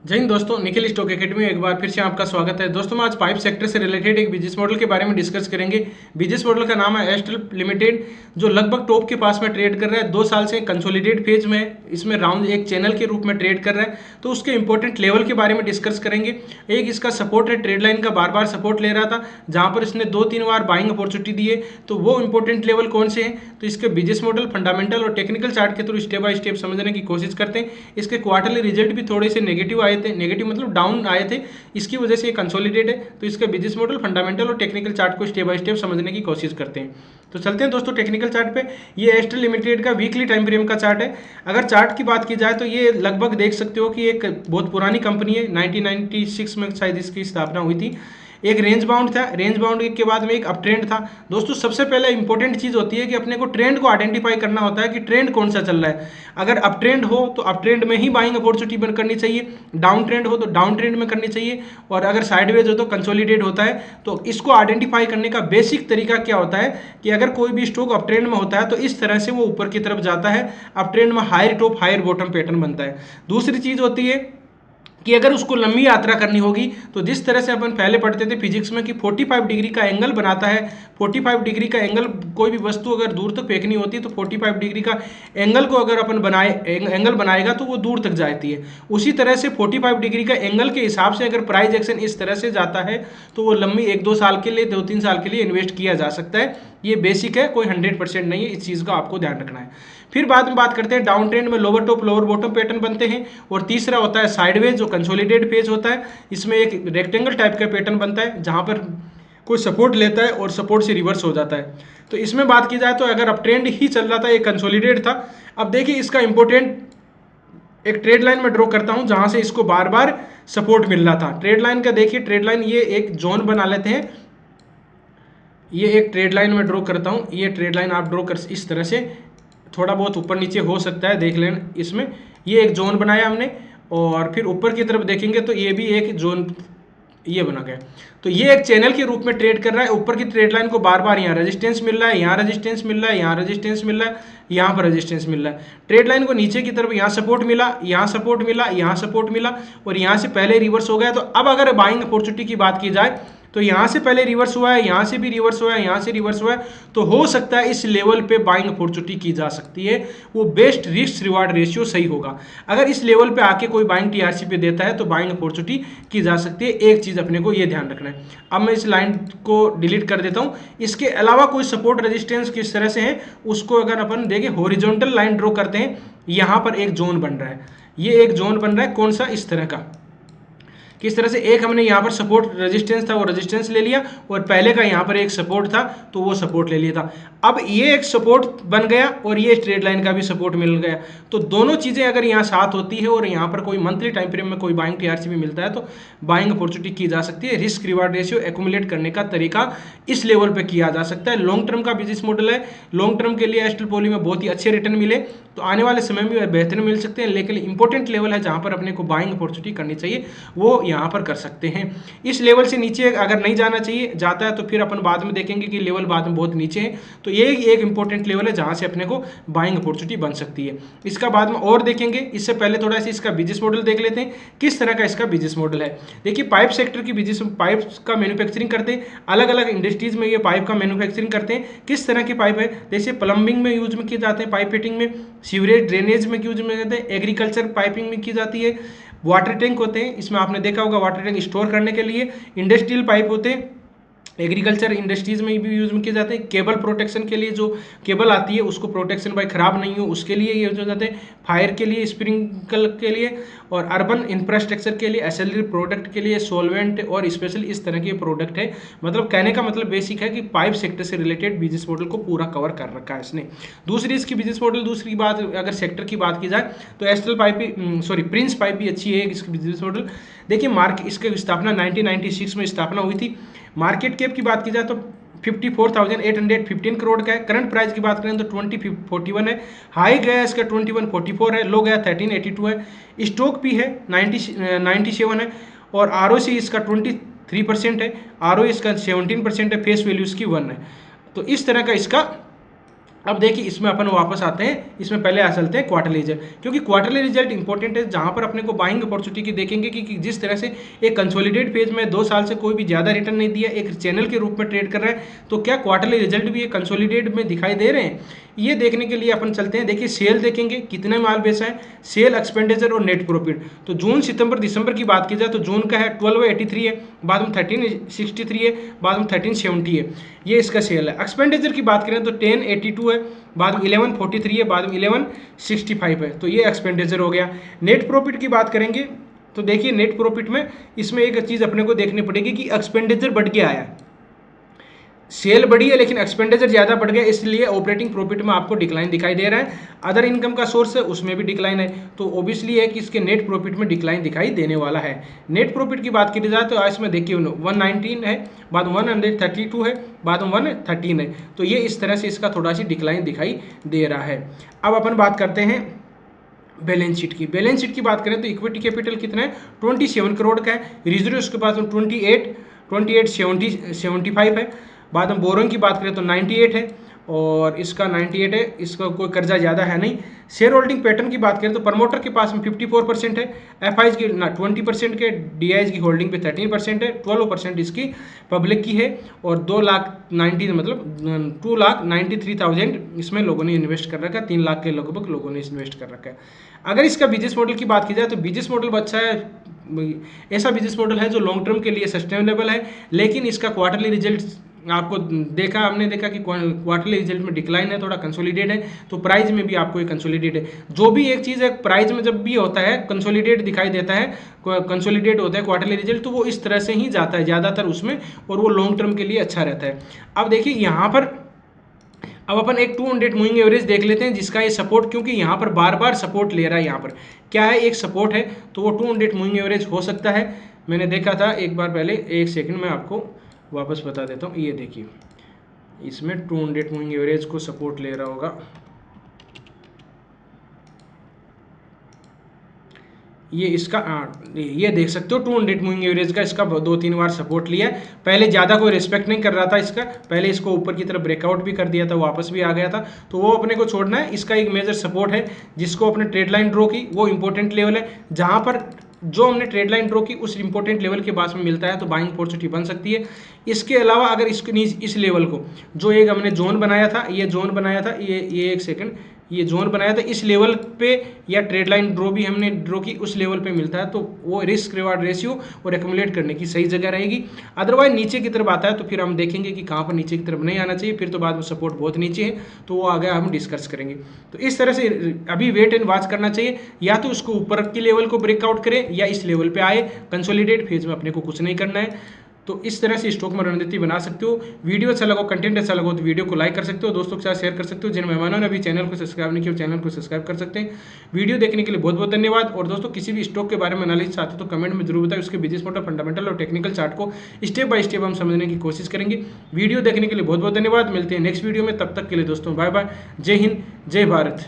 जय हिंद दोस्तों, Nikhil stock academy में एक बार फिर से आपका स्वागत है। दोस्तों, आज पाइप सेक्टर से रिलेटेड एक बिजनेस मॉडल के बारे में डिस्कस करेंगे। बिजनेस मॉडल का नाम है एस्ट्रल लिमिटेड, जो लगभग टॉप के पास में ट्रेड कर रहा है। 2 साल से कंसोलिडेट फेज में है। इसमें राउंड एक चैनल के रूप में ट्रेड कर रहा है। तो उसके इंपॉर्टेंट लेवल के बारे में डिस्कस करेंगे। एक इसका सपोर्ट है, ट्रेड लाइन का बार बार सपोर्ट ले रहा था, जहां पर इसने 2-3 बार बाइंग अपॉर्चुनिटी दी है। तो वो इंपॉर्टेंट लेवल कौन से हैं, तो इसके बिजनेस मॉडल, फंडामेंटल और टेक्निकल चार्ट के थ्रू स्टेप बाय स्टेप समझने की कोशिश करते हैं। इसके क्वार्टरली रिजल्ट भी थोड़े से नेगेटिव आए थे, नेगेटिव मतलब डाउन आए थे, इसकी वजह से ये कंसोलिडेट है। तो इसका बिजनेस मॉडल, फंडामेंटल और टेक्निकल चार्ट को स्टेप बाय स्टेप समझने की कोशिश करते हैं। तो चलते हैं दोस्तों टेक्निकल चार्ट पे। ये एस्ट्रल लिमिटेड का वीकली टाइम फ्रेम का चार्ट है। अगर चार्ट की बात की जाए तो ये लगभग देख सकते हो कि एक बहुत पुरानी कंपनी है। 1996 में शायद इसकी स्थापना हुई थी। एक रेंज बाउंड था, रेंज बाउंड के बाद में एक अप ट्रेंड था। दोस्तों, सबसे पहले इंपॉर्टेंट चीज होती है कि अपने को ट्रेंड को आइडेंटिफाई करना होता है कि ट्रेंड कौन सा चल रहा है। अगर अप ट्रेंड हो तो अप ट्रेंड में ही बाइंग अपॉर्चुनिटी बन करनी चाहिए, डाउन ट्रेंड हो तो डाउन ट्रेंड में करनी चाहिए, और अगर साइडवेज हो तो कंसोलिडेट होता है। तो इसको आइडेंटिफाई करने का बेसिक तरीका क्या होता है कि अगर कोई भी स्टॉक अप ट्रेंड में होता है तो इस तरह से वो ऊपर की तरफ जाता है। अप ट्रेंड में higher top higher bottom pattern बनता है। दूसरी चीज होती है कि अगर उसको लंबी यात्रा करनी होगी तो जिस तरह से अपन पहले पढ़ते थे फिजिक्स में कि 45 डिग्री का एंगल बनाता है। 45 डिग्री का एंगल, कोई भी वस्तु अगर दूर तक फेंकनी होती है तो 45 डिग्री का एंगल को अगर अपन एंगल बनाएगा तो वो दूर तक जाती है। उसी तरह से 45 डिग्री का एंगल के हिसाब से अगर प्राइस एक्शन इस तरह से जाता है तो वो लंबी 1-2 साल के लिए, 2-3 साल के लिए इन्वेस्ट किया जा सकता है। ये बेसिक है, कोई 100% नहीं है। इस चीज़ का आपको ध्यान रखना है। फिर बाद में बात करते हैं डाउन ट्रेंड में lower top lower bottom pattern बनते हैं। और तीसरा होता है साइडवेज, जो कंसोलिडेट फेज होता है। इसमें एक रेक्टेंगल टाइप का पैटर्न बनता है जहां पर कोई सपोर्ट लेता है और सपोर्ट से रिवर्स हो जाता है। तो इसमें बात की जाए तो अगर अब ट्रेंड ही चल रहा था, ये कंसोलिडेट था। अब देखिए इसका इंपॉर्टेंट एक ट्रेड लाइन में ड्रॉ करता हूं जहां से इसको बार बार सपोर्ट मिल रहा था। ट्रेड लाइन का देखिए, ट्रेड लाइन ये एक जोन बना लेते हैं। ये एक ट्रेड लाइन में ड्रॉ करता हूं। ये ट्रेड लाइन आप ड्रॉ कर इस तरह से, थोड़ा बहुत ऊपर नीचे हो सकता है, देख लें। इसमें ये एक जोन बनाया हमने, और फिर ऊपर की तरफ देखेंगे तो ये भी एक जोन ये बना गया। तो ये एक चैनल के रूप में ट्रेड कर रहा है। ऊपर की ट्रेड लाइन को बार बार यहाँ रेजिस्टेंस मिल रहा है, यहाँ रेजिस्टेंस मिल रहा है, यहाँ रेजिस्टेंस मिल रहा है, यहाँ पर रेजिस्टेंस मिल रहा है। ट्रेड लाइन को नीचे की तरफ यहाँ सपोर्ट मिला, यहाँ सपोर्ट मिला, यहाँ सपोर्ट मिला, और यहाँ से पहले रिवर्स हो गया। तो अब अगर बाइंग अपॉर्चुनिटी की बात की जाए तो यहाँ से पहले रिवर्स हुआ है, यहाँ से भी रिवर्स हुआ है, यहाँ से रिवर्स हुआ है। तो हो सकता है इस लेवल पे बाइंग अपॉर्चुनिटी की जा सकती है। वो बेस्ट रिस्क रिवार्ड रेशियो सही होगा। अगर इस लेवल पे आके कोई बाइंग टीआरसी पे देता है तो बाइंग अपॉर्चुनिटी की जा सकती है। एक चीज अपने को ये ध्यान रखना है। अब मैं इस लाइन को डिलीट कर देता हूँ। इसके अलावा कोई सपोर्ट रेजिस्टेंस किस तरह से है उसको अगर अपन देखें, हॉरिजॉन्टल लाइन ड्रॉ करते हैं। यहाँ पर एक जोन बन रहा है, ये एक जोन बन रहा है। कौन सा? इस तरह का। किस तरह से? एक हमने यहाँ पर सपोर्ट रेजिस्टेंस था, वो रेजिस्टेंस ले लिया, और पहले का यहाँ पर एक सपोर्ट था तो वो सपोर्ट ले लिया था। अब ये एक सपोर्ट बन गया और ये स्ट्रेट लाइन का भी सपोर्ट मिल गया। तो दोनों चीजें अगर यहाँ साथ होती है और यहाँ पर कोई मंथली टाइम फ्रेम में कोई बाइंग टीआरसी भी मिलता है तो बाइंग अपॉर्चुनिटी की जा सकती है। रिस्क रिवार्ड रेशियो एक्यूमुलेट करने का तरीका इस लेवल पे किया जा सकता है। लॉन्ग टर्म का बिजनेस मॉडल है। लॉन्ग टर्म के लिए एस्ट्रल पॉली में बहुत ही अच्छे रिटर्न मिले तो आने वाले समय में बेहतर मिल सकते हैं। लेकिन इंपॉर्टेंट लेवल है जहां पर अपने को बाइंग अपॉर्चुनिटी करनी चाहिए, वो यहाँ पर कर सकते हैं। इस लेवल से नीचे अगर नहीं जाना चाहिए, जाता है तो फिर अपन बाद में देखेंगे कि लेवल बाद में बहुत नीचे है। तो ये एक इंपॉर्टेंट लेवल है जहां से अपने को बाइंग अपॉर्चुनिटी बन सकती है। इसका बाद में और देखेंगे। इससे पहले थोड़ा सा इसका बिजनेस मॉडल देख लेते हैं, किस तरह का इसका बिजनेस मॉडल है। देखिए, पाइप सेक्टर की बिजनेस, पाइप का मैन्युफैक्चरिंग करते हैं। अलग अलग इंडस्ट्रीज में ये पाइप का मैन्युफैक्चरिंग करते हैं। किस तरह की पाइप है? जैसे प्लम्बिंग में यूज में किए जाते हैं, पाइप फिटिंग में, सीवरेज ड्रेनेज में यूज में करते हैं, एग्रीकल्चर पाइपिंग में की जाती है, वाटर टैंक होते हैं, इसमें आपने देखा होगा वाटर टैंक स्टोर करने के लिए, इंडस्ट्रियल पाइप होते हैं, एग्रीकल्चर इंडस्ट्रीज में भी यूज में किए जाते हैं, केबल प्रोटेक्शन के लिए जो केबल आती है उसको प्रोटेक्शन भाई खराब नहीं हो उसके लिए यूज हो जाते हैं, फायर के लिए, स्प्रिंकल के लिए, और अर्बन इंफ्रास्ट्रक्चर के लिए, एसएलडी प्रोडक्ट के लिए, सोलवेंट और स्पेशली इस तरह के प्रोडक्ट है। मतलब कहने का मतलब बेसिक है कि पाइप सेक्टर से रिलेटेड बिजनेस मॉडल को पूरा कवर कर रखा है इसने। दूसरी इसकी बिजनेस मॉडल, दूसरी बात अगर सेक्टर की बात की जाए तो एस्ट्रल पाइप, प्रिंस पाइप भी अच्छी है इसकी बिजनेस मॉडल। देखिए, इसकी स्थापना 1996 में स्थापना हुई थी। मार्केट कैप की बात की जाए तो 54,815 करोड़ का है। करंट प्राइस की बात करें तो 2041 है। हाई गया इसका 2144 है, लो गया 1382 है। स्टॉक भी है 97 है, और आरओसी इसका 23% है, आरओई इसका 17% है, फेस वैल्यू इसकी 1 है। तो इस तरह का इसका अब देखिए इसमें अपन वापस आते हैं, इसमें पहले आ चलते हैं क्वार्टरली रिजल्ट, क्योंकि क्वार्टरली रिजल्ट इंपॉर्टेंट है, जहां पर अपने को बाइंग अपॉर्चुनिटी की देखेंगे कि जिस तरह से एक कंसोलिडेट फेज में 2 साल से कोई भी ज़्यादा रिटर्न नहीं दिया, एक चैनल के रूप में ट्रेड कर रहा है, तो क्या क्वार्टरली रिजल्ट भी एक कंसोलिडेट में दिखाई दे रहे हैं, ये देखने के लिए अपन चलते हैं। देखिए सेल देखेंगे कितने माल बेचा है, सेल, एक्सपेंडिचर और नेट प्रॉफिट। तो जून, सितंबर, दिसंबर की बात की जाए तो जून का है 1283 है, बाद में 1363 है, बाद में 1370 है, ये इसका सेल है। एक्सपेंडिचर की बात करें तो 1082 है, बाद में 1143 है, बाद में 1165 है, तो ये एक्सपेंडिचर हो गया। नेट प्रॉफिट की बात करेंगे तो देखिए नेट प्रॉफिट में इसमें एक चीज़ अपने को देखनी पड़ेगी कि एक्सपेंडिचर बढ़ के आया है, सेल बढ़ी है लेकिन एक्सपेंडिचर ज़्यादा बढ़ गया, इसलिए ऑपरेटिंग प्रॉफिट में आपको डिक्लाइन दिखाई दे रहा है। अदर इनकम का सोर्स है उसमें भी डिक्लाइन है, तो ओबियसली है कि इसके नेट प्रॉफिट में डिक्लाइन दिखाई देने वाला है। नेट प्रॉफिट की बात की जाए तो इसमें देखिए 119 है, बाद 132 है, बाद में 113 है, तो ये इस तरह से इसका थोड़ा सी डिक्लाइन दिखाई दे रहा है। अब अपन बात करते हैं बैलेंस शीट की। बैलेंस शीट की बात करें तो इक्विटी कैपिटल कितना है, 27 करोड़ का है। रिजर्व उसके पास 2875 है। बाद में बोरोइंग की बात करें तो 98 है, और इसका 98 है, इसका कोई कर्जा ज़्यादा है नहीं। शेयर होल्डिंग पैटर्न की बात करें तो प्रमोटर के पास में 54% है, एफआईज की 20% के, डीआईज की होल्डिंग पे 13% है, 12% इसकी पब्लिक की है, और 2,93,000 इसमें लोगों ने इन्वेस्ट कर रखा है, 3 लाख के लगभग लोगों ने इन्वेस्ट कर रखा है। अगर इसका बिजनेस मॉडल की बात की जाए तो बिजनेस मॉडल अच्छा है, ऐसा बिजनेस मॉडल है जो लॉन्ग टर्म के लिए सस्टेनेबल है, लेकिन इसका क्वार्टरली रिजल्ट आपको हमने देखा कि क्वार्टरली रिजल्ट में डिक्लाइन है, थोड़ा कंसोलिडेट है, तो प्राइस में भी आपको ये कंसोलिडेट है। जो भी एक चीज़ है प्राइस में जब भी होता है कंसोलिडेट दिखाई देता है, कंसोलिडेट होता है क्वार्टरली रिजल्ट, तो वो इस तरह से ही जाता है ज़्यादातर उसमें, और वो लॉन्ग टर्म के लिए अच्छा रहता है। अब देखिए यहाँ पर अब अपन एक 200 मूविंग एवरेज देख लेते हैं, जिसका ये सपोर्ट, क्योंकि यहाँ पर बार बार सपोर्ट ले रहा है, यहाँ पर क्या है एक सपोर्ट है, तो वो 200 मूविंग एवरेज हो सकता है। मैंने देखा था एक बार पहले, एक सेकंड में आपको वापस बता देता हूँ। ये देखिए इसमें 200 मूविंग एवरेज को सपोर्ट ले रहा होगा, ये इसका ये देख सकते हो 200 मूविंग एवरेज का इसका 2-3 बार सपोर्ट लिया है। पहले ज़्यादा कोई रिस्पेक्ट नहीं कर रहा था इसका, पहले इसको ऊपर की तरफ ब्रेकआउट भी कर दिया था, वापस भी आ गया था, तो वो अपने को छोड़ना है। इसका एक मेजर सपोर्ट है जिसको अपने ट्रेड लाइन ड्रॉ की, वो इंपॉर्टेंट लेवल है, जहाँ पर जो हमने ट्रेड लाइन ड्रॉ की उस इंपॉर्टेंट लेवल के पास में मिलता है तो बाइंग अपॉर्चुनिटी बन सकती है। इसके अलावा अगर इस लेवल को, जो एक हमने जोन बनाया था, ये जोन बनाया था, ये एक सेकंड, ये जोन बनाया था, इस लेवल पे या ट्रेड लाइन ड्रॉ भी हमने ड्रॉ की उस लेवल पे मिलता है, तो वो रिस्क रिवार्ड रेशियो और एक्यूमुलेट करने की सही जगह रहेगी। अदरवाइज नीचे की तरफ आता है तो फिर हम देखेंगे कि कहाँ पर नीचे की तरफ नहीं आना चाहिए, फिर तो बाद में सपोर्ट बहुत नीचे है, तो वो आगे हम डिस्कस करेंगे। तो इस तरह से अभी वेट एंड वॉच करना चाहिए, या तो उसको ऊपर की लेवल को ब्रेकआउट करे या इस लेवल पे आए। कंसोलिडेट फेज में अपने को कुछ नहीं करना है। तो इस तरह से स्टॉक में रणनीति बना सकते हो। वीडियो अच्छा लगा, कंटेंट अच्छा लगा तो वीडियो को लाइक कर सकते हो, दोस्तों के साथ शेयर कर सकते हो। जिन मेहमानों ने अभी चैनल को सब्सक्राइब नहीं किया चैनल को सब्सक्राइब कर सकते हैं। वीडियो देखने के लिए बहुत बहुत धन्यवाद। और दोस्तों किसी भी स्टॉक के बारे में एनालिसिस चाहते हो तो कमेंट में जरूर बताएं, उसके बिजनेस मॉडल, फंडामेंटल और टेक्निकल चार्ट को स्टेप बाय स्टेप हम समझने की कोशिश करेंगे। वीडियो देखने के लिए बहुत बहुत धन्यवाद। मिलते हैं नेक्स्ट वीडियो में, तब तक के लिए दोस्तों बाय बाय। जय हिंद, जय भारत।